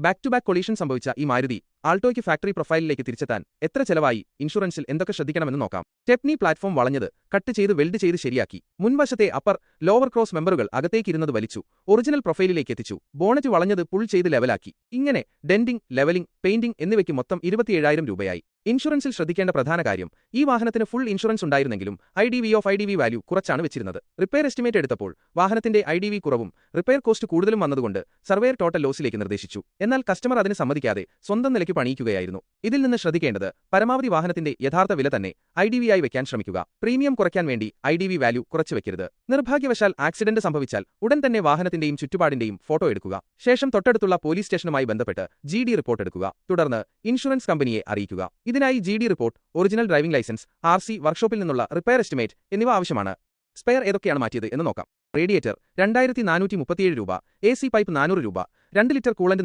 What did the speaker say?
Back to back collision സംഭവിച്ച ഈ Maruti ആൾട്ടോയ്ക്ക് factory പ്രൊഫൈലിലേക്ക് തിരിച്ചെത്താൻ എത്ര ചെലവായി, ഇൻഷുറൻസിൽ എന്തൊക്കെ ശ്രദ്ധിക്കണമെന്ന് നോക്കാം. സ്റ്റെപ്നി പ്ലാറ്റ്ഫോം വളഞ്ഞത് കട്ട് ചെയ്ത് വെൽഡ് ചെയ്ത് ശരിയാക്കി. മുൻവശത്തെ അപ്പർ ലോവർ ക്രോസ് മെമ്പറുകൾ അകത്തേക്കിരുന്നത് വലിച്ചു ഒറിജിനൽ പ്രൊഫൈലിലേക്ക് എത്തിച്ചു. ബോണറ്റ് വളഞ്ഞത് പുൾ ചെയ്ത് ലെവലാക്കി. ഇങ്ങനെ ഡെന്റിംഗ്, ലെവലിംഗ്, പെയിന്റിംഗ് എന്നിവയ്ക്ക് മൊത്തം 27,000 രൂപയായി. ഇൻഷുറൻസിൽ ശ്രദ്ധിക്കേണ്ട പ്രധാന കാര്യം, ഈ വാഹനത്തിന് ഫുൾ ഇൻഷുറൻസ് ഉണ്ടായിരുന്നെങ്കിലും IDV വാല്യൂ കുറച്ചാണ് വെച്ചിരുന്നത്. റിപ്പയർ എസ്റ്റിമേറ്റ് എടുത്തപ്പോൾ വാഹനത്തിന്റെ IDV കുറവും റിപ്പയർ കോസ്റ്റ് കൂടുതലും വന്നതുകൊണ്ട് സർവേയർ ടോട്ടൽ ലോസിലേക്ക് നിർദ്ദേശിച്ചു. എന്നാൽ കസ്റ്റമർ അതിന് സമ്മതിക്കാതെ സ്വന്തം നിലയ്ക്ക് പണിയിക്കുകയായിരുന്നു. ഇതിൽ നിന്ന് ശ്രദ്ധിക്കേണ്ടത്, പരമാവധി വാഹനത്തിന്റെ യഥാർത്ഥ വില തന്നെ IDV ആയി വെക്കാൻ ശ്രമിക്കുക. പ്രീമിയം കുറയ്ക്കാൻ വേണ്ടി IDV വാല്യൂ കുറച്ചു വെക്കരുത്. നിർഭാഗ്യവശാൽ ആക്സിഡന്റ് സംഭവിച്ചാൽ ഉടൻ തന്നെ വാഹനത്തിന്റെയും ചുറ്റുപാടിന്റെയും ഫോട്ടോ എടുക്കുക. ശേഷം തൊട്ടടുത്തുള്ള പോലീസ് സ്റ്റേഷനുമായി ബന്ധപ്പെട്ട് GD റിപ്പോർട്ട് എടുക്കുക. തുടർന്ന് ഇൻഷുറൻസ് കമ്പനിയെ അറിയിക്കുക. ഇതിനായി GD report, original driving licence, RC, വർക്ക്ഷോപ്പിൽ നിന്നുള്ള റിപ്പയർ എസ്റ്റിമേറ്റ് എന്നിവ ആവശ്യമാണ്. സ്പെയർ ഏതൊക്കെയാണ് മാറ്റിയത് എന്ന് നോക്കാം. റേഡിയേറ്റർ 2437 രൂപ, AC പൈപ്പ് 400 രൂപ, 2 ലിറ്റർ കൂളന്റ്